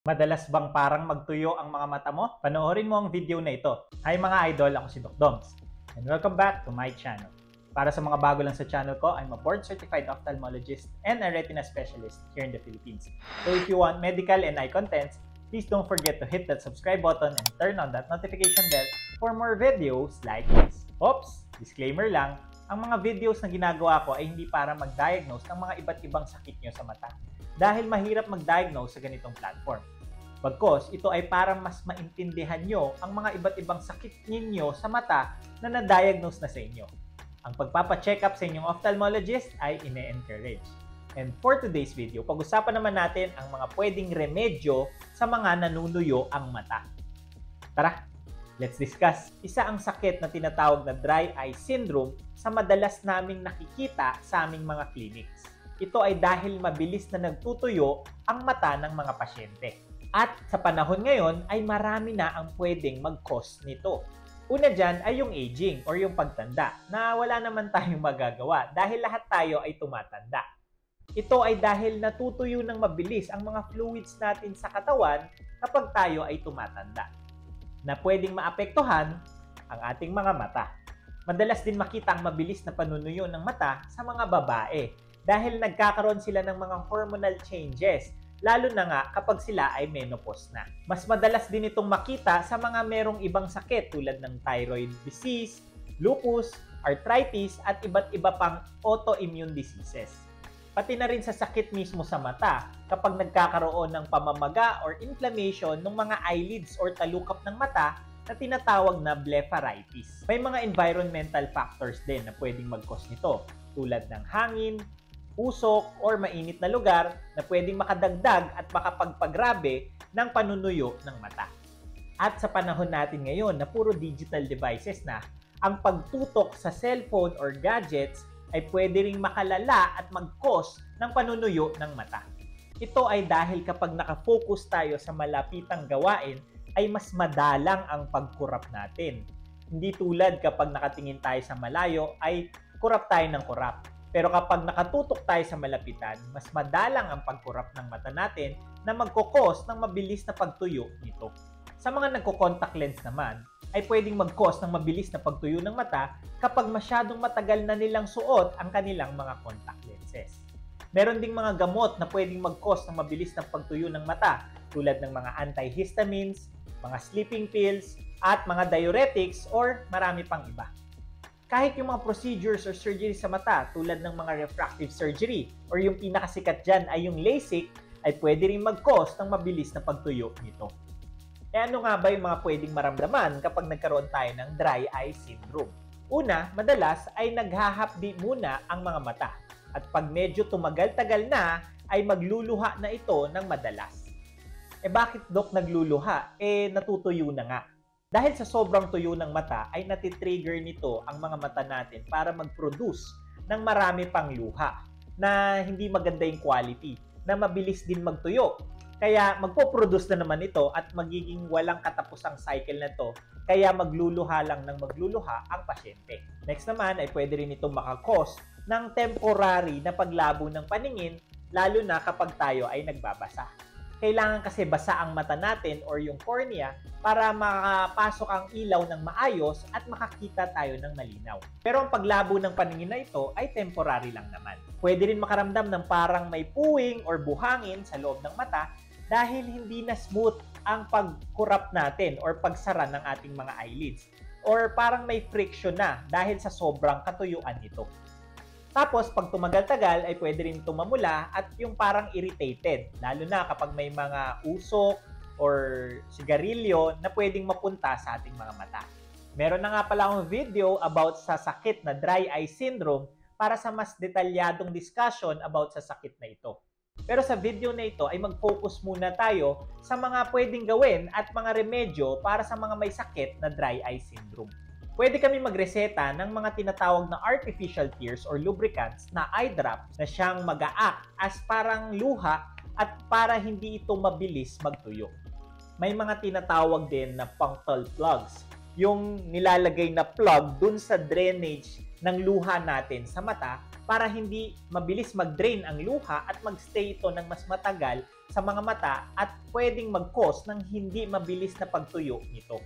Madalas bang parang magtuyo ang mga mata mo? Panoorin mo ang video na ito. Hi mga idol, ako si Doc Doms. And welcome back to my channel. Para sa mga bago lang sa channel ko, I'm a board-certified ophthalmologist and a retina specialist here in the Philippines. So if you want medical and eye contents, please don't forget to hit that subscribe button and turn on that notification bell for more videos like this. Oops! Disclaimer lang, ang mga videos na ginagawa ko ay hindi para mag-diagnose ng mga iba't ibang sakit nyo sa mata. Dahil mahirap mag-diagnose sa ganitong platform. Bagkos, ito ay para mas maintindihan nyo ang mga iba't ibang sakit ninyo sa mata na na-diagnose na sa inyo. Ang pagpapa-check up sa inyong ophthalmologist ay ine-encourage. And for today's video, pag-usapan naman natin ang mga pwedeng remedyo sa mga nanunuyo ang mata. Tara, let's discuss. Isa ang sakit na tinatawag na dry eye syndrome sa madalas naming nakikita sa aming mga clinics. Ito ay dahil mabilis na nagtutuyo ang mata ng mga pasyente. At sa panahon ngayon ay marami na ang pwedeng mag-cause nito. Una dyan ay yung aging or yung pagtanda na wala naman tayong magagawa dahil lahat tayo ay tumatanda. Ito ay dahil natutuyo ng mabilis ang mga fluids natin sa katawan kapag tayo ay tumatanda na pwedeng maapektuhan ang ating mga mata. Madalas din makita ang mabilis na panunuyo ng mata sa mga babae dahil nagkakaroon sila ng mga hormonal changes, lalo na nga kapag sila ay menopause na. Mas madalas din itong makita sa mga merong ibang sakit tulad ng thyroid disease, lupus, arthritis, at iba't iba pang autoimmune diseases. Pati na rin sa sakit mismo sa mata kapag nagkakaroon ng pamamaga or inflammation ng mga eyelids or talukap ng mata na tinatawag na blepharitis. May mga environmental factors din na pwedeng mag-cause nito tulad ng hangin, usok, or mainit na lugar na pwedeng makadagdag at makapagpagrabe ng panunuyo ng mata. At sa panahon natin ngayon na puro digital devices na, ang pagtutok sa cellphone or gadgets ay pwede ring makalala at mag-cause ng panunuyo ng mata. Ito ay dahil kapag nakafocus tayo sa malapitang gawain, ay mas madalang ang pagkurap natin. Hindi tulad kapag nakatingin tayo sa malayo ay kurap tayo ng kurap. Pero kapag nakatutok tayo sa malapitan, mas madalang ang pagkurap ng mata natin na magkukos ng mabilis na pagtuyo nito. Sa mga nagko-contact lens naman, ay pwedeng mag-cause ng mabilis na pagtuyo ng mata kapag masyadong matagal na nilang suot ang kanilang mga contact lenses. Meron ding mga gamot na pwedeng mag-cause ng mabilis na pagtuyo ng mata tulad ng mga antihistamines, mga sleeping pills, at mga diuretics or marami pang iba. Kahit yung mga procedures or surgery sa mata tulad ng mga refractive surgery or yung pinakasikat dyan ay yung LASIK ay pwede rin mag-cause ng mabilis na pagtuyo nito. E ano nga ba yung mga pwedeng maramdaman kapag nagkaroon tayo ng dry eye syndrome? Una, madalas ay naghahapdi muna ang mga mata at pag medyo tumagal-tagal na ay magluluha na ito ng madalas. E bakit Dok nagluluha? Natutuyo na nga. Dahil sa sobrang tuyo ng mata ay natitrigger nito ang mga mata natin para mag-produce ng marami pang luha na hindi maganda yung quality, na mabilis din magtuyo. Kaya magpo-produce na naman ito at magiging walang katapusang cycle na to, kaya magluluha lang ng magluluha ang pasyente. Next naman ay pwede rin itong makakos ng temporary na paglabo ng paningin, lalo na kapag tayo ay nagbabasa. Kailangan kasi basa ang mata natin or yung cornea para makapasok ang ilaw ng maayos at makakita tayo ng malinaw. Pero ang paglabo ng paningin na ito ay temporary lang naman. Pwede rin makaramdam ng parang may puwing or buhangin sa loob ng mata dahil hindi na smooth ang pagkurap natin or pagsara ng ating mga eyelids. Or parang may friction na dahil sa sobrang katuyuan nito. Tapos, pag tumagal-tagal, ay pwede rin tumamula at yung parang irritated. Lalo na kapag may mga usok or sigarilyo na pwedeng mapunta sa ating mga mata. Meron na nga pala akong video about sa sakit na dry eye syndrome para sa mas detalyadong discussion about sa sakit na ito. Pero sa video na ito ay mag-focus muna tayo sa mga pwedeng gawin at mga remedyo para sa mga may sakit na dry eye syndrome. Pwede kami magreseta ng mga tinatawag na artificial tears or lubricants na eye drops na siyang mag-a-act as parang luha at para hindi ito mabilis magtuyo. May mga tinatawag din na punctal plugs, yung nilalagay na plug dun sa drainage ng luha natin sa mata para hindi mabilis mag-drain ang luha at mag-stay ito ng mas matagal sa mga mata at pwedeng mag-cause ng hindi mabilis na pagtuyo nito.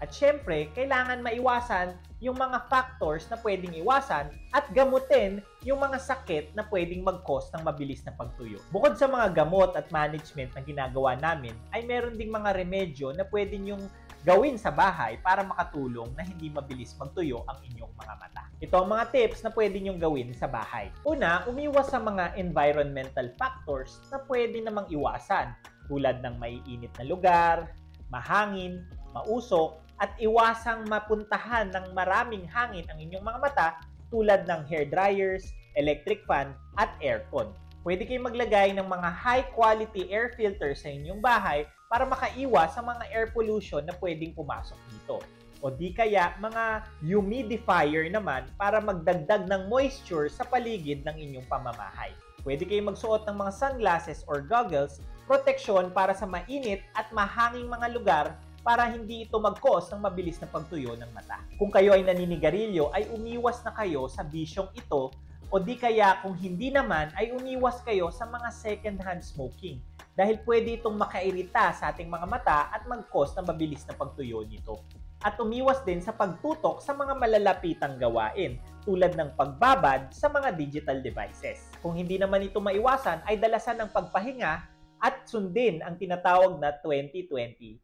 At syempre, kailangan maiwasan yung mga factors na pwedeng iwasan at gamutin yung mga sakit na pwedeng mag-cause ng mabilis na pagtuyo. Bukod sa mga gamot at management na ginagawa namin, ay meron ding mga remedyo na pwedeng yung gawin sa bahay para makatulong na hindi mabilis magtuyo ang inyong mga mata. Ito ang mga tips na pwede nyong gawin sa bahay. Una, umiwas sa mga environmental factors na pwede namang iwasan tulad ng maiinit na lugar, mahangin, mausok, at iwasang mapuntahan ng maraming hangin ang inyong mga mata tulad ng hair dryers, electric fan, at aircon. Pwede kayong maglagay ng mga high-quality air filters sa inyong bahay para makaiwas sa mga air pollution na pwedeng pumasok dito. O di kaya mga humidifier naman para magdagdag ng moisture sa paligid ng inyong pamamahay. Pwede kayong magsuot ng mga sunglasses or goggles, proteksyon para sa mainit at mahanging mga lugar para hindi ito mag-cause ng mabilis na pagtuyo ng mata. Kung kayo ay naninigarilyo, ay umiwas na kayo sa bisyong ito o di kaya kung hindi naman ay umiwas kayo sa mga second-hand smoking dahil pwede itong makairita sa ating mga mata at mag-cause ng mabilis na pagtuyo nito. At umiwas din sa pagtutok sa mga malalapitang gawain tulad ng pagbabad sa mga digital devices. Kung hindi naman ito maiwasan ay dalasan ng pagpahinga at sundin ang tinatawag na 20-20-20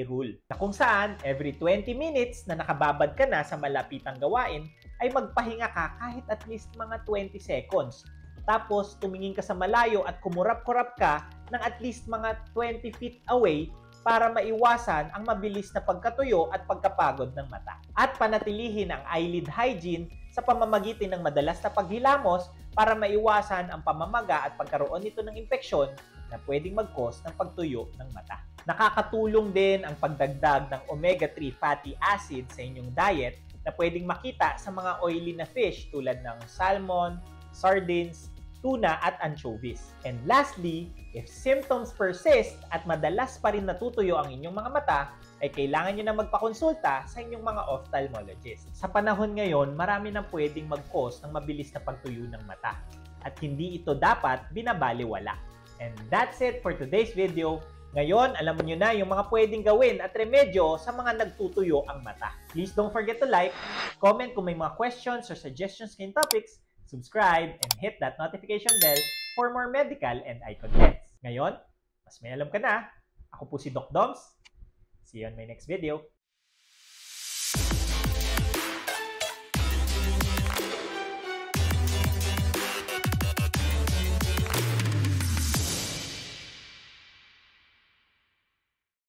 rule na kung saan every 20 minutes na nakababad ka na sa malapitang gawain ay magpahinga ka kahit at least mga 20 seconds. Tapos tumingin ka sa malayo at kumurap-kurap ka ng at least mga 20 feet away para maiwasan ang mabilis na pagkatuyo at pagkapagod ng mata. At panatilihin ang eyelid hygiene sa pamamagitan ng madalas na paghilamos para maiwasan ang pamamaga at pagkaroon nito ng infeksyon na pwedeng mag-cause ng pagtuyo ng mata. Nakakatulong din ang pagdagdag ng omega-3 fatty acid sa inyong diet na pwedeng makita sa mga oily na fish tulad ng salmon, sardines, tuna at anchovies. And lastly, if symptoms persist at madalas pa rin natutuyo ang inyong mga mata, ay kailangan nyo na magpakonsulta sa inyong mga ophthalmologist. Sa panahon ngayon, marami nang pwedeng mag-cause ng mabilis na pagtuyo ng mata at hindi ito dapat binabaliwala. And that's it for today's video. Ngayon, alam niyo na yung mga pwedeng gawin at remedyo sa mga nagtutuyo ang mata. Please don't forget to like, comment kung may mga questions or suggestions kayong topics, subscribe, and hit that notification bell for more medical and eye contents. Ngayon, mas may alam ka na. Ako po si Doc Doms. See you on my next video.